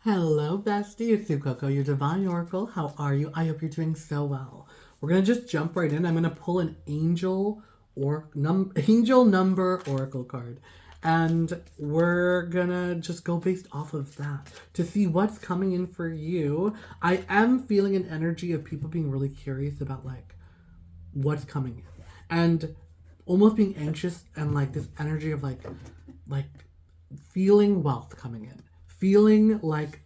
Hello, bestie. It's Sukoko, your divine oracle. How are you? I hope you're doing so well. We're gonna just jump right in. I'm gonna pull an angel number oracle card, and we're gonna just go based off of that to see what's coming in for you. I am feeling an energy of people being really curious about like what's coming in, and almost being anxious, and like this energy of like feeling wealth coming in, feeling like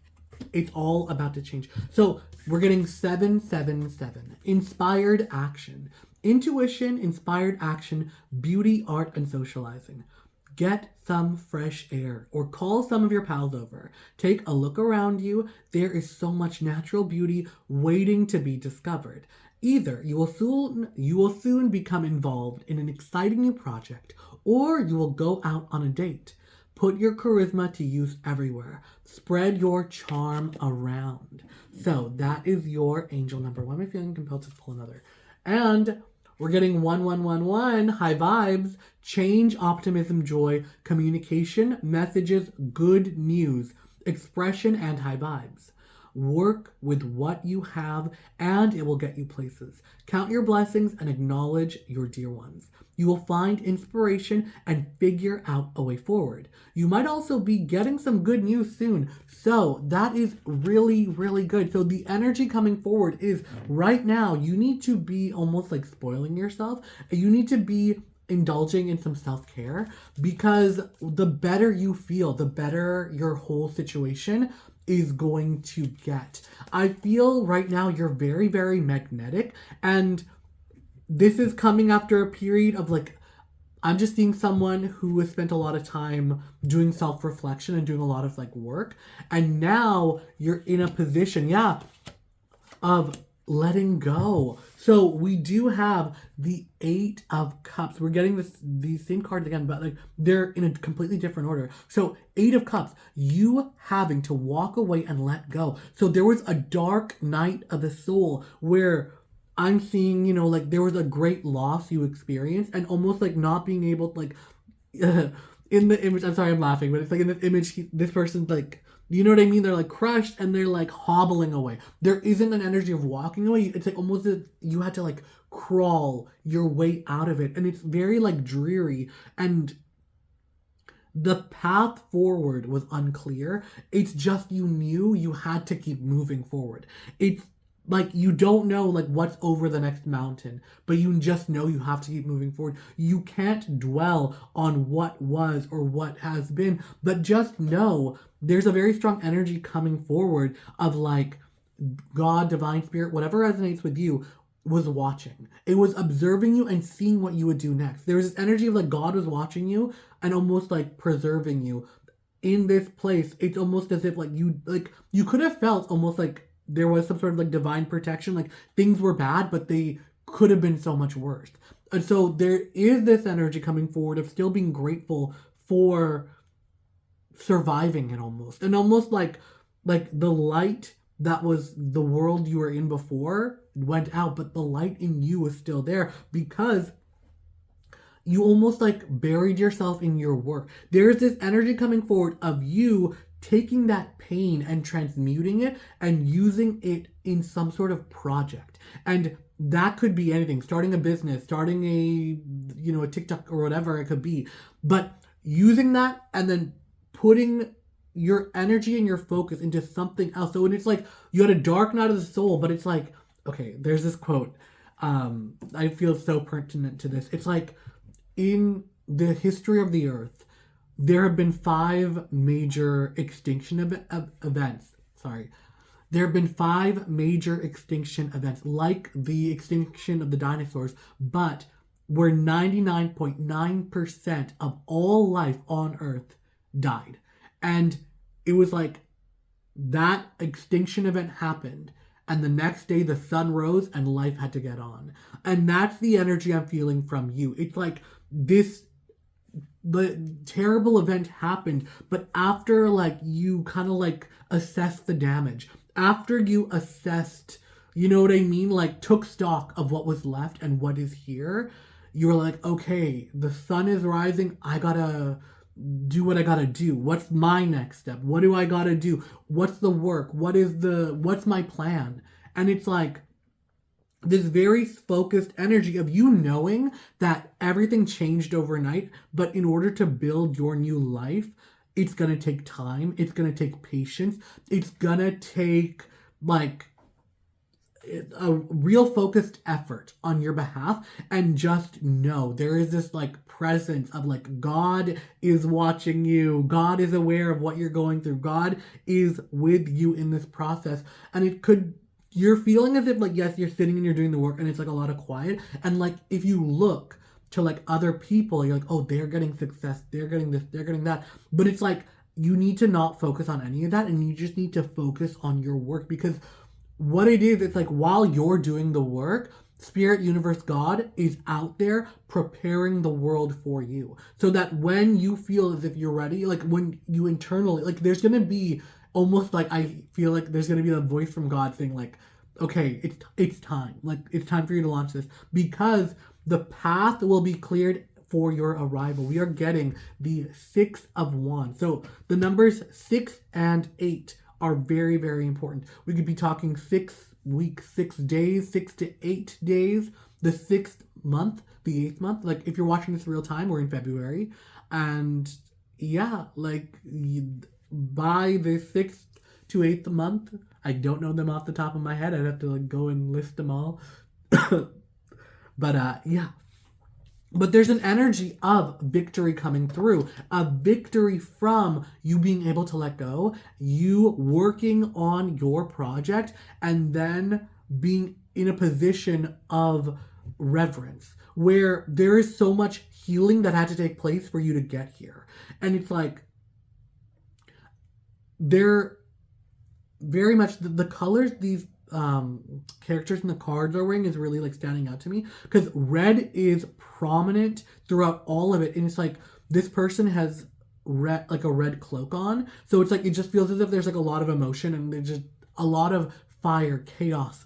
it's all about to change. So we're getting 777. Inspired action. Intuition, inspired action, beauty, art, and socializing. Get some fresh air or call some of your pals over. Take a look around you. There is so much natural beauty waiting to be discovered. Either you will soon become involved in an exciting new project, or you will go out on a date. Put your charisma to use everywhere. Spread your charm around. So that is your angel number. Why am I feeling compelled to pull another? And we're getting 1111, high vibes, change, optimism, joy, communication, messages, good news, expression, and high vibes. Work with what you have and it will get you places. Count your blessings and acknowledge your dear ones. You will find inspiration and figure out a way forward. You might also be getting some good news soon. So that is really, really good. So the energy coming forward is right now, you need to be almost like spoiling yourself. You need to be indulging in some self-care, because the better you feel, the better your whole situation is going to get. I feel right now you're very, very magnetic, and this is coming after a period of like, I'm just seeing someone who has spent a lot of time doing self-reflection and doing a lot of like work, and now you're in a position, yeah, of letting go. So we do have the Eight of Cups. We're getting these same cards again, but like they're in a completely different order. So Eight of Cups, you having to walk away and let go. So there was a dark night of the soul where I'm seeing, like there was a great loss you experienced, and almost like not being able to like in the image. I'm sorry, I'm laughing, but it's like in this image, this person's like, you know what I mean? They're like crushed and they're like hobbling away. There isn't an energy of walking away. It's like almost as you had to like crawl your way out of it. And it's very like dreary. And the path forward was unclear. It's just you knew you had to keep moving forward. It's like you don't know like what's over the next mountain, but you just know you have to keep moving forward. You can't dwell on what was or what has been, but just know there's a very strong energy coming forward of like God, divine spirit, whatever resonates with you was watching. It was observing you and seeing what you would do next. There was this energy of like God was watching you and almost like preserving you in this place. It's almost as if like you could have felt almost like there was some sort of like divine protection, like things were bad, but they could have been so much worse. And so there is this energy coming forward of still being grateful for surviving it, almost, and almost like the light that was the world you were in before went out, but the light in you is still there because you almost like buried yourself in your work. There's this energy coming forward of you taking that pain and transmuting it and using it in some sort of project. And that could be anything, starting a business, starting a TikTok or whatever it could be. But using that and then putting your energy and your focus into something else. So when it's like you had a dark night of the soul, but it's like, okay, there's this quote. I feel so pertinent to this. It's like, in the history of the earth, there have been five major extinction events. Sorry. There have been five major extinction events, like the extinction of the dinosaurs, but where 99.9% of all life on Earth died. And it was like that extinction event happened, and the next day the sun rose and life had to get on. And that's the energy I'm feeling from you. It's like the terrible event happened, but after like you kind of like assessed the damage, after you assessed, you know what I mean, like took stock of what was left and what is here, you were like, okay, the sun is rising, I gotta do what I gotta do. What's my next step? What do I gotta do? What's the work? What's my plan? And it's like this very focused energy of you knowing that everything changed overnight, but in order to build your new life, it's gonna take time, it's gonna take patience, it's gonna take like a real focused effort on your behalf. And just know there is this like presence of like God is watching you, God is aware of what you're going through, God is with you in this process. And it could, you're feeling as if like, yes, you're sitting and you're doing the work and it's like a lot of quiet, and like if you look to like other people, you're like, oh, they're getting success, they're getting this, they're getting that, but it's like you need to not focus on any of that, and you just need to focus on your work. Because what it is, it's like while you're doing the work, Spirit, Universe, God is out there preparing the world for you. So that when you feel as if you're ready, like when you internally, like there's going to be almost like, I feel like there's going to be a voice from God saying like, okay, it's time. Like it's time for you to launch this, because the path will be cleared for your arrival. We are getting the 6 of Wands. So the numbers 6 and 8 are very, very important. We could be talking 6 weeks, 6 days, 6 to 8 days, the 6th month, the 8th month. Like if you're watching this real time, we're in February. And yeah, like by the 6th to 8th month, I don't know them off the top of my head. I'd have to like go and list them all. But yeah. But there's an energy of victory coming through, a victory from you being able to let go, you working on your project, and then being in a position of reverence where there is so much healing that had to take place for you to get here. And it's like, they're very much the colors these characters in the cards are wearing is really like standing out to me, because red is prominent throughout all of it, and it's like this person has red, like a red cloak on, so it's like it just feels as if there's like a lot of emotion and there's just a lot of fire, chaos,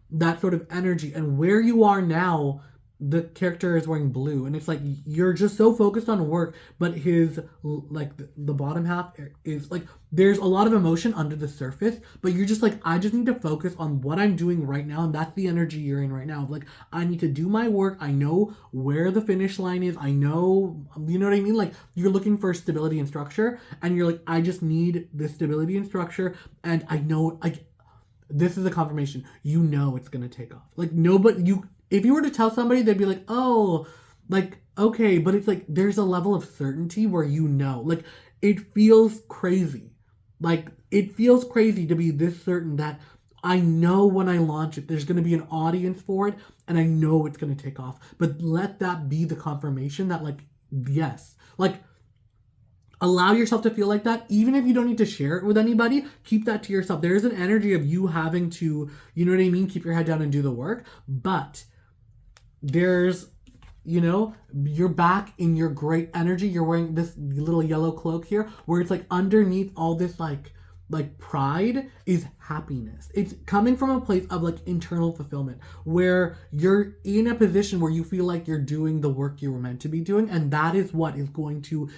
that sort of energy. And where you are now, the character is wearing blue, and it's like you're just so focused on work, but his like the bottom half is like there's a lot of emotion under the surface, but you're just like, I just need to focus on what I'm doing right now. And that's the energy you're in right now. Like, I need to do my work, I know where the finish line is, I know, you know what I mean? Like you're looking for stability and structure, and you're like, I just need the stability and structure, and I know, like, this is a confirmation, you know it's gonna take off. Like nobody, you, if you were to tell somebody, they'd be like, oh, like, okay. But it's like, there's a level of certainty where you know, like, it feels crazy. Like, it feels crazy to be this certain that I know when I launch it, there's going to be an audience for it, and I know it's going to take off. But let that be the confirmation that, like, yes. Like, allow yourself to feel like that. Even if you don't need to share it with anybody, keep that to yourself. There is an energy of you having to, you know what I mean, keep your head down and do the work. But there's, you know, you're back in your great energy. You're wearing this little yellow cloak here, where it's like underneath all this like pride is happiness. It's coming from a place of like internal fulfillment, where you're in a position where you feel like you're doing the work you were meant to be doing, and that is what is going to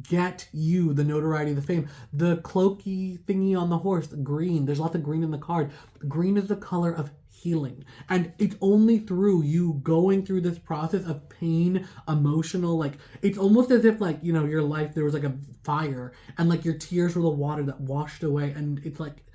get you the notoriety, the fame. The cloaky thingy on the horse, green, there's lots of green in the card. Green is the color of healing, and it's only through you going through this process of pain, emotional, like it's almost as if like, you know, your life, there was like a fire and like your tears were the water that washed away, and it's like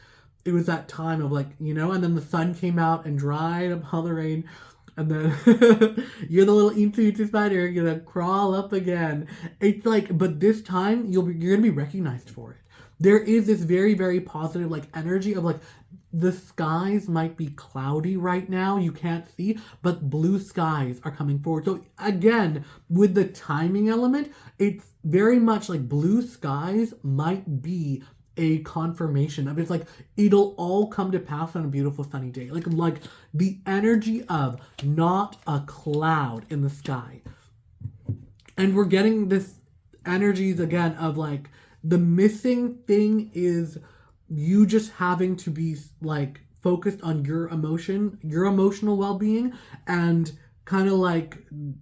it was that time of like, you know, and then the sun came out and dried up all the rain, and then you're the little itsy spider, you're gonna crawl up again. It's like, but this time you're gonna be recognized for it. There is this very, very positive like energy of like, the skies might be cloudy right now, you can't see, but blue skies are coming forward. So again, with the timing element, it's very much like blue skies might be a confirmation of it's like it'll all come to pass on a beautiful sunny day. Like the energy of not a cloud in the sky. And we're getting this energies again of like, the missing thing is you just having to be like focused on your emotion, your emotional well-being, and kind of like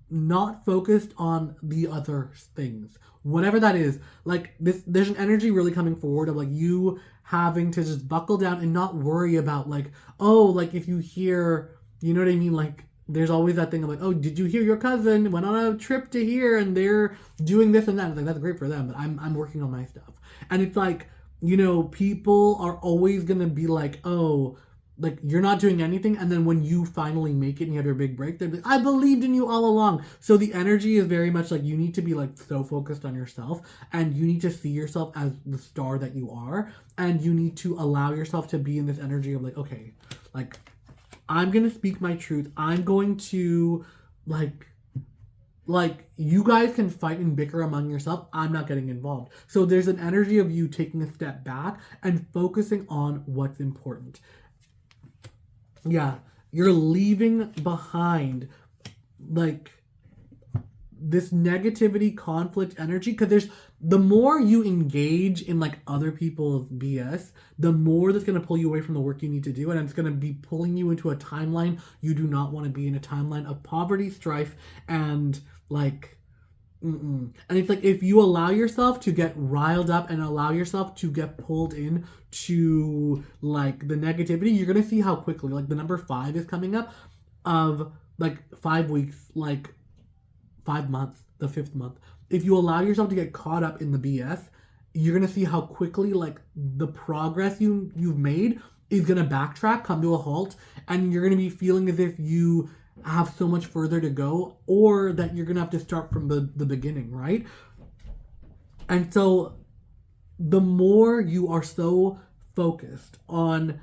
not focused on the other things, whatever that is. Like this, there's an energy really coming forward of like you having to just buckle down and not worry about like, oh, like if you hear, you know what I mean, like there's always that thing of like, oh, did you hear your cousin went on a trip to here and they're doing this and that? It's like, that's great for them, but I'm working on my stuff. And it's like, you know, people are always gonna be like, oh, like you're not doing anything, and then when you finally make it and you have your big break, they're like, I believed in you all along. So the energy is very much like you need to be like so focused on yourself, and you need to see yourself as the star that you are, and you need to allow yourself to be in this energy of like, okay, like I'm gonna speak my truth. I'm going to like you guys can fight and bicker among yourself. I'm not getting involved. So there's an energy of you taking a step back and focusing on what's important. Yeah, you're leaving behind like this negativity, conflict energy, because there's the more you engage in like other people's BS, the more that's going to pull you away from the work you need to do, and it's going to be pulling you into a timeline you do not want to be in, a timeline of poverty, strife, and like and it's like if you allow yourself to get riled up and allow yourself to get pulled in to like the negativity, you're gonna see how quickly like the number 5 is coming up of like 5 weeks, like 5 months, the 5th month. If you allow yourself to get caught up in the BS, you're gonna see how quickly like the progress you've made is gonna backtrack, come to a halt, and you're gonna be feeling as if you have so much further to go, or that you're gonna have to start from the beginning, right? And so the more you are so focused on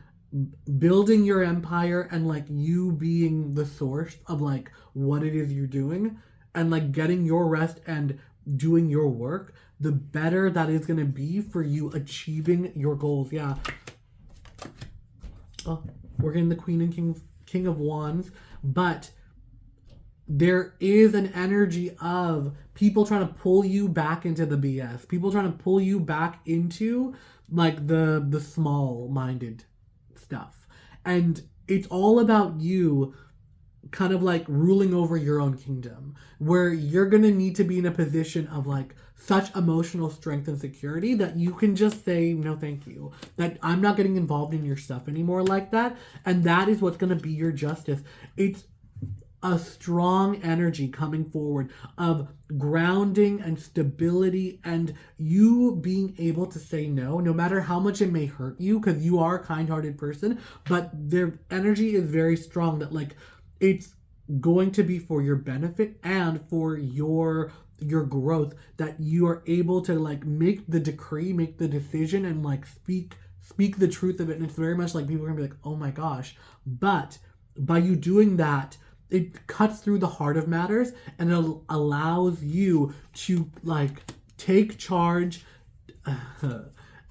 building your empire and like you being the source of like what it is you're doing and like getting your rest and doing your work, the better that is going to be for you achieving your goals. Yeah. Oh, we're getting the Queen and King of Wands, but there is an energy of people trying to pull you back into the BS. People trying to pull you back into like the small-minded stuff. And it's all about you kind of like ruling over your own kingdom, where you're going to need to be in a position of like such emotional strength and security that you can just say, no, thank you. That I'm not getting involved in your stuff anymore like that. And that is what's going to be your justice. It's a strong energy coming forward of grounding and stability and you being able to say no matter how much it may hurt you, because you are a kind-hearted person, but their energy is very strong that like it's going to be for your benefit and for your growth, that you are able to like make the decree, make the decision, and like speak the truth of it. And it's very much like people are gonna be like, oh my gosh. But by you doing that, it cuts through the heart of matters and it allows you to like take charge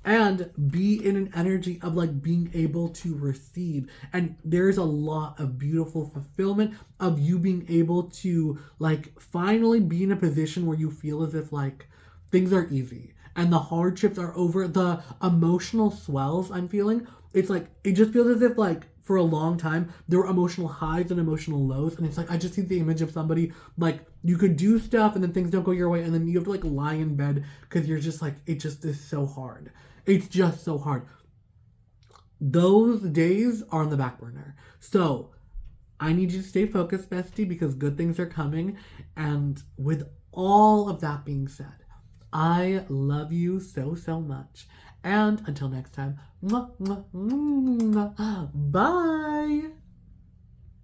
and be in an energy of like being able to receive. And there's a lot of beautiful fulfillment of you being able to like finally be in a position where you feel as if like things are easy and the hardships are over. The emotional swells I'm feeling, it's like it just feels as if like for a long time there were emotional highs and emotional lows, and it's like I just see the image of somebody like you could do stuff and then things don't go your way and then you have to like lie in bed because you're just like, it just is so hard. It's just so hard. Those days are on the back burner. So I need you to stay focused, bestie, because good things are coming. And with all of that being said, I love you so, so much. And until next time, mwah, mwah, mwah, bye.